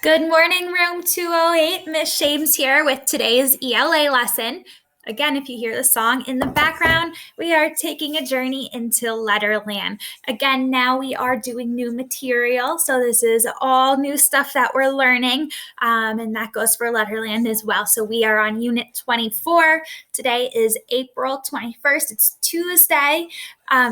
Good morning, room 208. Miss Shames here with today's ELA lesson. Again, if you hear the song in the background, we are taking a journey into Letterland. Again, now we are doing new material, so this is all new stuff that we're learning, and that goes for Letterland as well. So we are on Unit 24. Today is April 21st. It's Tuesday.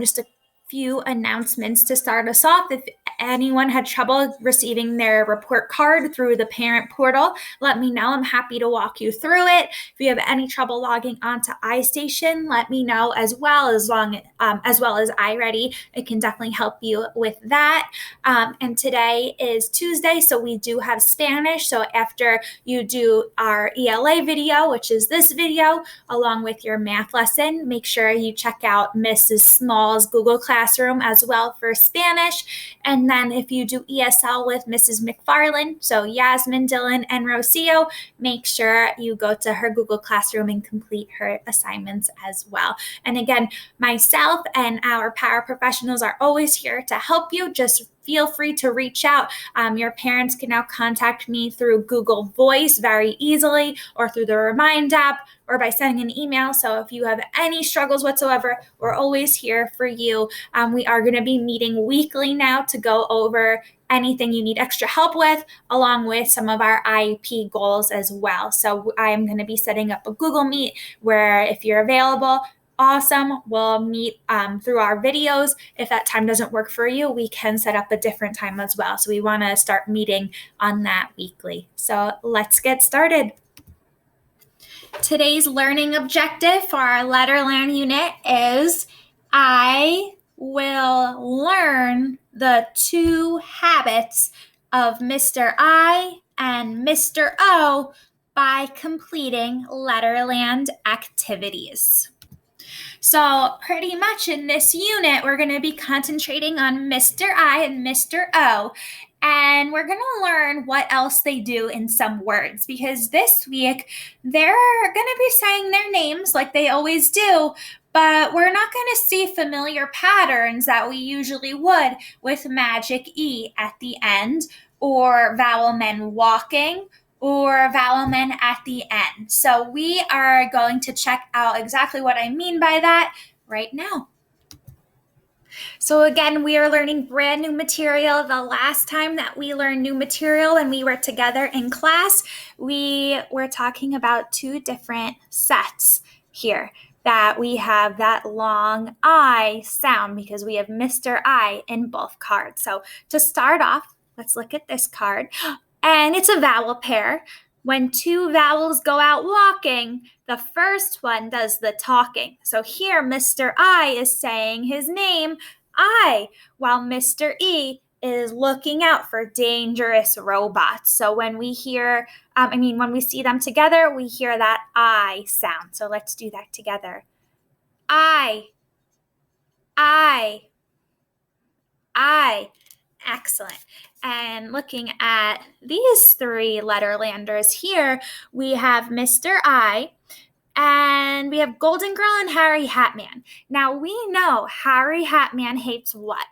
Just a few announcements to start us off. If anyone had trouble receiving their report card through the parent portal, let me know. I'm happy to walk you through it. If you have any trouble logging onto iStation, let me know as well as iReady. It can definitely help you with that. And today is Tuesday, so we do have Spanish. So after you do our ELA video, which is this video, along with your math lesson, make sure you check out Mrs. Small's Google Classroom as well for Spanish. And then if you do ESL with Mrs. McFarland, so Yasmin, Dylan, and Rocio, make sure you go to her Google Classroom and complete her assignments as well. And again, myself and our paraprofessionals are always here to help you. Just feel free to reach out. Your parents can now contact me through Google Voice very easily, or through the Remind app, or by sending an email. So if you have any struggles whatsoever, we're always here for you. We are going to be meeting weekly now to go over anything you need extra help with, along with some of our IEP goals as well. So I'm going to be setting up a Google Meet where, if you're available, awesome. We'll meet through our videos. If that time doesn't work for you, we can set up a different time as well. So we want to start meeting on that weekly. So let's get started. Today's learning objective for our Letterland unit is I will learn the 2 habits of Mr. I and Mr. O by completing Letterland activities. So pretty much in this unit, we're going to be concentrating on Mr. I and Mr. O. And we're going to learn what else they do in some words, because this week they're going to be saying their names like they always do, but we're not going to see familiar patterns that we usually would with magic E at the end, or vowel men walking, or vowel men at the end. So we are going to check out exactly what I mean by that right now. So again, we are learning brand new material. The last time that we learned new material when we were together in class, we were talking about 2 different sets here. That we have that long I sound because we have Mr. I in both cards. So to start off, let's look at this card. And it's a vowel pair. When 2 vowels go out walking, the first one does the talking. So here, Mr. I is saying his name, I, while Mr. E is looking out for dangerous robots. So when we hear, when we see them together, we hear that I sound. So let's do that together. I. Excellent. And looking at these 3 Letterlanders here, we have Mr. I, and we have Golden Girl and Harry Hatman. Now we know Harry Hatman hates what?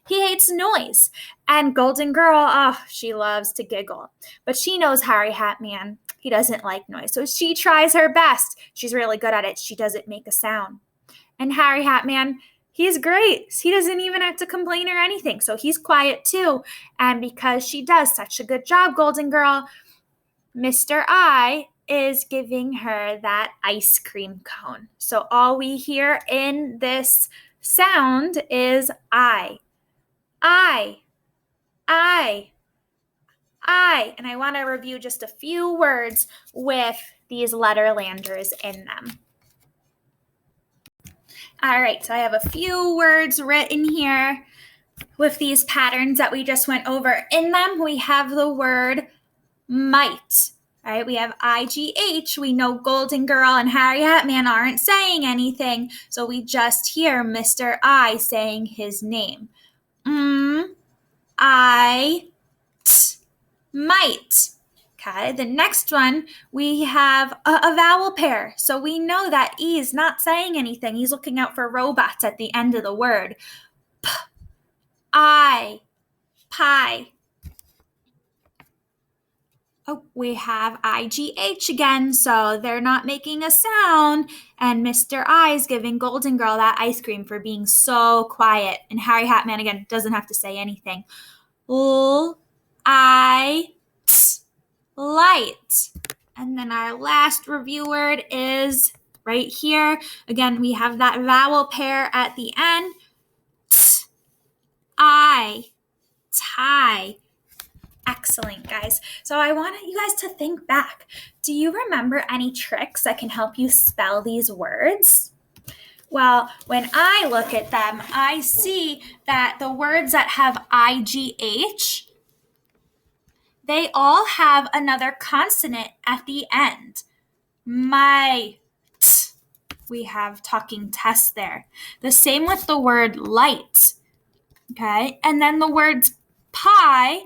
He hates noise. And Golden Girl, she loves to giggle. But she knows Harry Hatman, he doesn't like noise. So she tries her best. She's really good at it. She doesn't make a sound. And Harry Hatman, he's great. He doesn't even have to complain or anything. So he's quiet too. And because she does such a good job, Golden Girl, Mr. I is giving her that ice cream cone. So all we hear in this sound is I. And I want to review just a few words with these Letterlanders in them. All right, so I have a few words written here with these patterns that we just went over. In them, we have the word might. All right, we have IGH. We know Golden Girl and Harry Hatman aren't saying anything, so we just hear Mr. I saying his name. Might. Okay, the next one, we have a vowel pair. So we know that E is not saying anything. He's looking out for robots at the end of the word. Pie. Oh, we have IGH again, so they're not making a sound. And Mr. I is giving Golden Girl that ice cream for being so quiet. And Harry Hatman, again, doesn't have to say anything. L-I-T, light. And then our last review word is right here. Again, we have that vowel pair at the end. T-I, tie. Excellent, guys. So I want you guys to think back. Do you remember any tricks that can help you spell these words? Well, when I look at them, I see that the words that have IGH, they all have another consonant at the end. Might. We have talking test there. The same with the word light. Okay, and then the words pie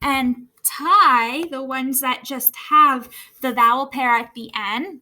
and tie, the ones that just have the vowel pair at the end,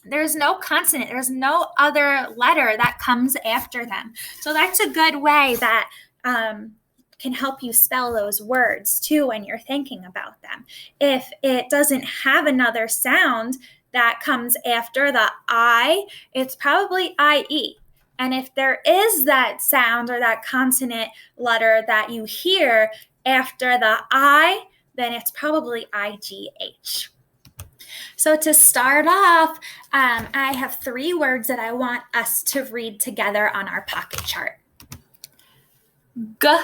there's no consonant, there's no other letter that comes after them. So that's a good way that can help you spell those words too when you're thinking about them. If it doesn't have another sound that comes after the I, it's probably IE. And if there is that sound or that consonant letter that you hear after the I, then it's probably IGH. So to start off, I have 3 words that I want us to read together on our pocket chart. G-O,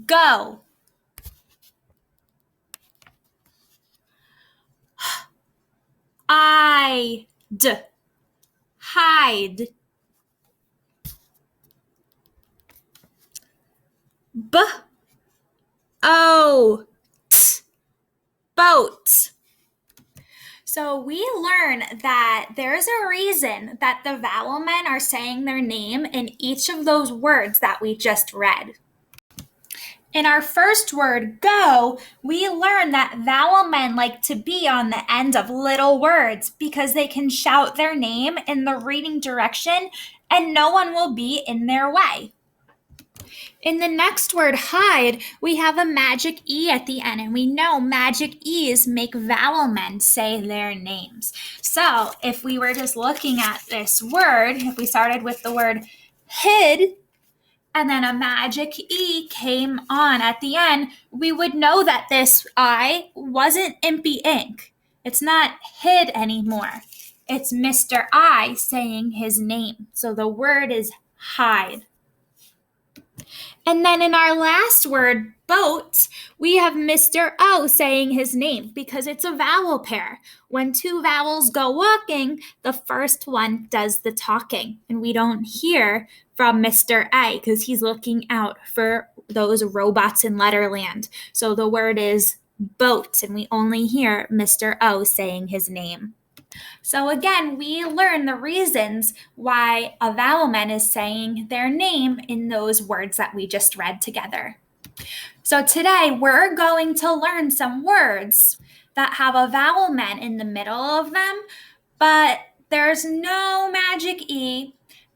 go. I-D, hide. B-O-T, boat. So we learn that there's a reason that the vowel men are saying their name in each of those words that we just read. In our first word, go, we learn that vowel men like to be on the end of little words because they can shout their name in the reading direction and no one will be in their way. In the next word, hide, we have a magic E at the end, and we know magic E's make vowel men say their names. So if we were just looking at this word, if we started with the word hid, and then a magic E came on at the end, we would know that this I wasn't Impy Ink. It's not hid anymore. It's Mr. I saying his name. So the word is hide. And then in our last word, boat, we have Mr. O saying his name because it's a vowel pair. When 2 vowels go walking, the first one does the talking. And we don't hear from Mr. A because he's looking out for those robots in Letterland. So the word is boat, and we only hear Mr. O saying his name. So again, we learn the reasons why a vowel man is saying their name in those words that we just read together. So today we're going to learn some words that have a vowel man in the middle of them, but there's no magic E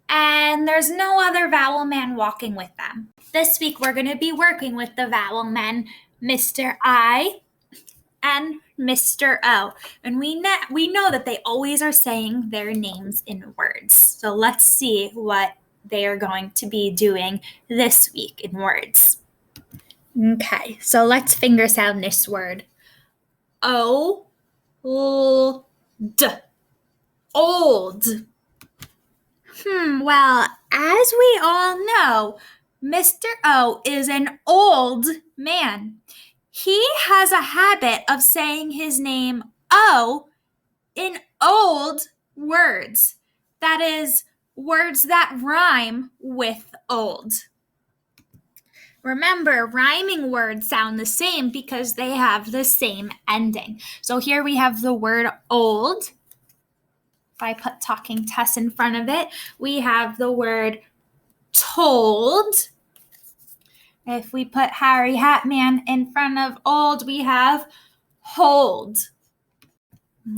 and there's no other vowel man walking with them. This week we're going to be working with the vowel men Mr. I and Mr. O. And we know that they always are saying their names in words. So let's see what they are going to be doing this week in words. Okay, so let's finger sound this word. O-L-D. Old. Well, as we all know, Mr. O is an old man. He has a habit of saying his name O in old words. That is, words that rhyme with old. Remember, rhyming words sound the same because they have the same ending. So here we have the word old. If I put talking Tess in front of it, we have the word told. If we put Harry Hatman in front of old, we have hold.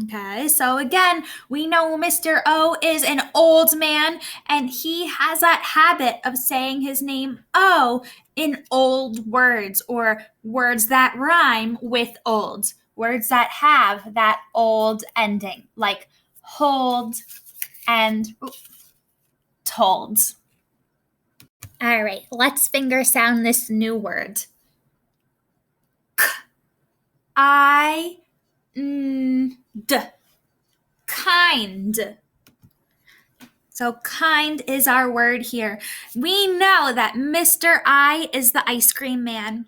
Okay, so again, we know Mr. O is an old man, and he has that habit of saying his name O in old words or words that rhyme with old, words that have that old ending, like hold and told. All right, let's finger sound this new word. I D. Kind. So kind is our word here. We know that Mr. I is the ice cream man.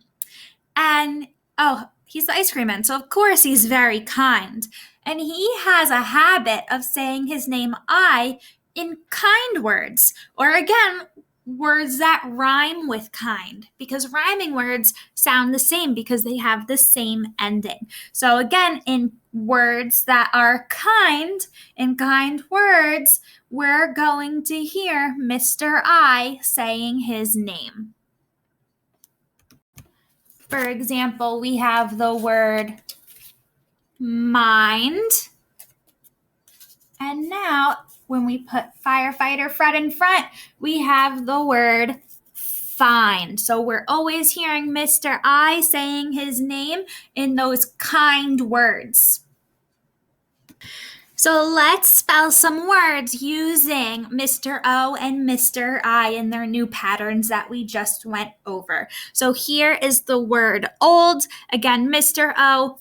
And he's the ice cream man. So of course he's very kind. And he has a habit of saying his name I in kind words. Or again, words that rhyme with kind, because rhyming words sound the same because they have the same ending. So again, in words that are kind, in kind words, we're going to hear Mr. I saying his name. For example, we have the word mind. And now, when we put firefighter Fred in front, we have the word find. So we're always hearing Mr. I saying his name in those kind words. So let's spell some words using Mr. O and Mr. I in their new patterns that we just went over. So here is the word old. Again, Mr. O,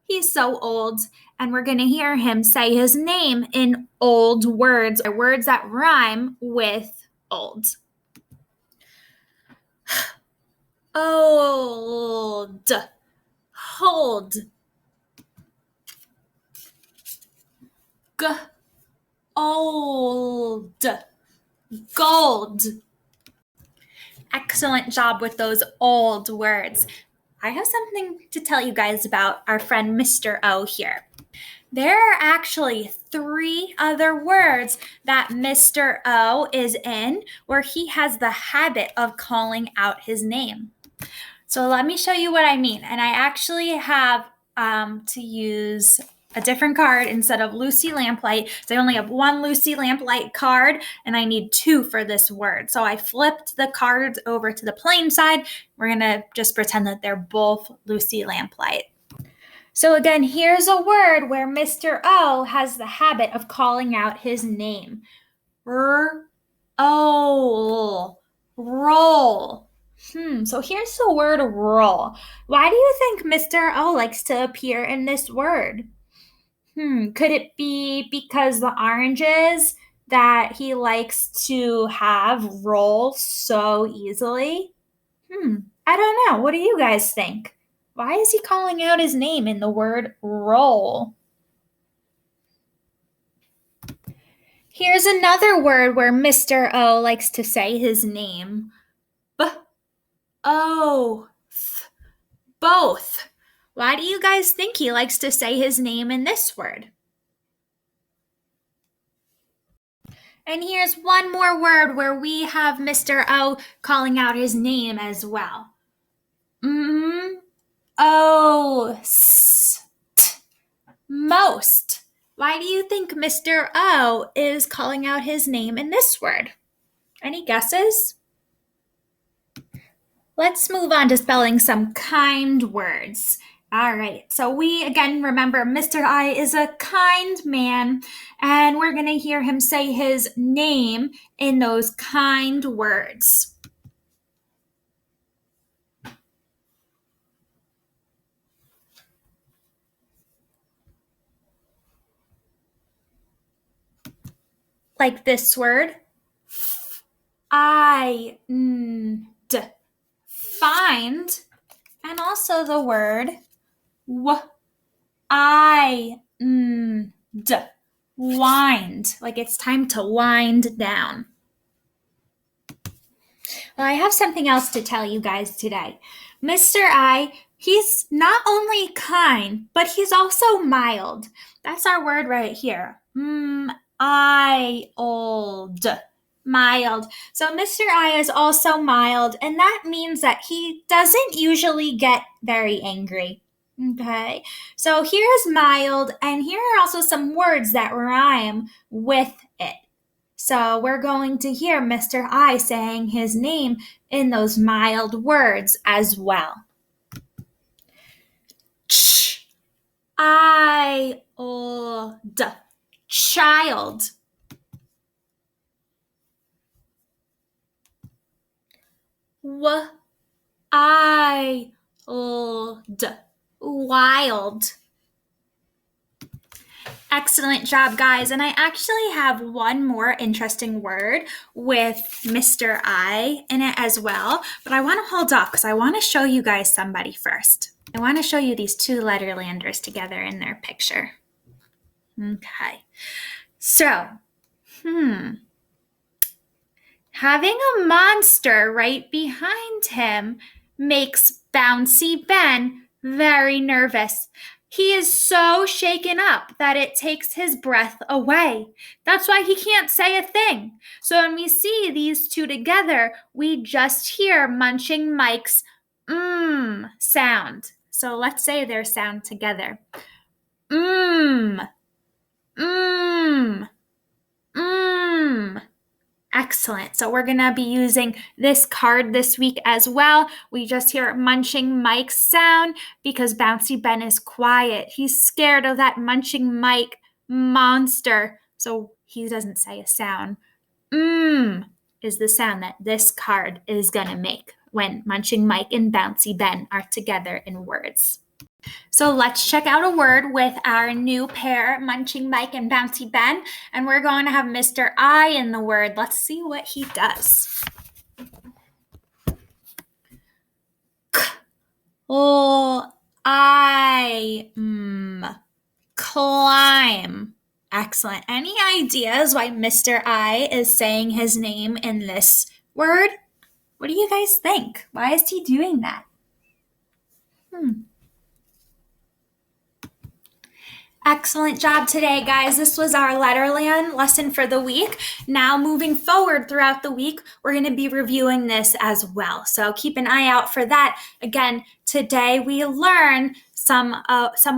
he's so old. And we're going to hear him say his name in old words, or words that rhyme with old. Old. Hold. Old. Gold. Excellent job with those old words. I have something to tell you guys about our friend Mr. O here. There are actually 3 other words that Mr. O is in where he has the habit of calling out his name. So let me show you what I mean. And I actually have to use a different card instead of Lucy Lamplight. So I only have 1 Lucy Lamplight card, and I need 2 for this word. So I flipped the cards over to the plain side. We're going to just pretend that they're both Lucy Lamplight. So again, here's a word where Mr. O has the habit of calling out his name. Roll. So here's the word roll. Why do you think Mr. O likes to appear in this word? Could it be because the oranges that he likes to have roll so easily? I don't know. What do you guys think? Why is he calling out his name in the word roll? Here's another word where Mr. O likes to say his name. Both. Why do you guys think he likes to say his name in this word? And here's one more word where we have Mr. O calling out his name as well. Most. Why do you think Mr. O is calling out his name in this word? Any guesses? Let's move on to spelling some kind words. All right, so we again remember Mr. I is a kind man, and we're going to hear him say his name in those kind words. Like this word, find, and also the word wind, like it's time to wind down. Well, I have something else to tell you guys today. Mr. I, he's not only kind, but he's also mild. That's our word right here. Mild. So Mr. I is also mild, and that means that he doesn't usually get very angry. Okay, so here's mild, and here are also some words that rhyme with it. So we're going to hear Mr. I saying his name in those mild words as well. Ch, I, d, child. W, I, d, wild. Excellent job, guys. And I actually have one more interesting word with Mr. I in it as well. But I want to hold off because I want to show you guys somebody first. I want to show you these two Letterlanders together in their picture. Okay. So, having a monster right behind him makes Bouncy Ben very nervous. He is so shaken up that it takes his breath away. That's why he can't say a thing. So when we see these two together, we just hear Munching Mike's sound. So let's say their sound together. Mmm, mmm, mmm. Excellent. So we're going to be using this card this week as well. We just hear Munching Mike's sound because Bouncy Ben is quiet. He's scared of that Munching Mike monster. So he doesn't say a sound. Is the sound that this card is going to make when Munching Mike and Bouncy Ben are together in words. So let's check out a word with our new pair, Munching Mike and Bouncy Ben. And we're going to have Mr. I in the word. Let's see what he does. Climb. Excellent. Any ideas why Mr. I is saying his name in this word? What do you guys think? Why is he doing that? Excellent job today, guys. This was our Letterland lesson for the week. Now, moving forward throughout the week, we're going to be reviewing this as well. So keep an eye out for that. Again, today we learn some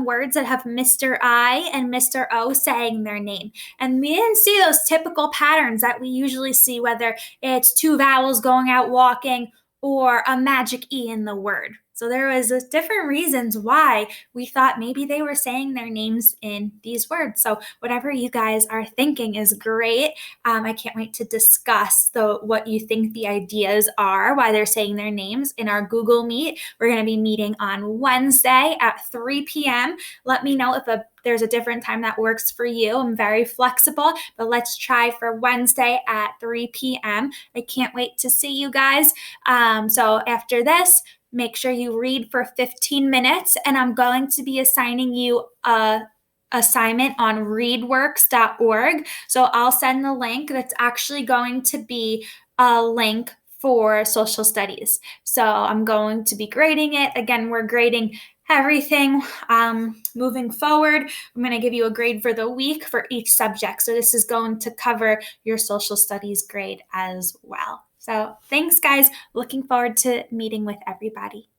words that have Mr. I and Mr. O saying their name. And we didn't see those typical patterns that we usually see, whether it's two vowels going out walking or a magic E in the word. So there was different reasons why we thought maybe they were saying their names in these words. So whatever you guys are thinking is great. I can't wait to discuss what you think the ideas are, why they're saying their names in our Google Meet. We're going to be meeting on Wednesday at 3 p.m. Let me know if there's a different time that works for you. I'm very flexible, but let's try for Wednesday at 3 p.m. I can't wait to see you guys. So after this, make sure you read for 15 minutes, and I'm going to be assigning you a assignment on readworks.org. So I'll send the link. That's actually going to be a link for social studies. So I'm going to be grading it. Again, we're grading everything moving forward. I'm going to give you a grade for the week for each subject. So this is going to cover your social studies grade as well. So thanks, guys. Looking forward to meeting with everybody.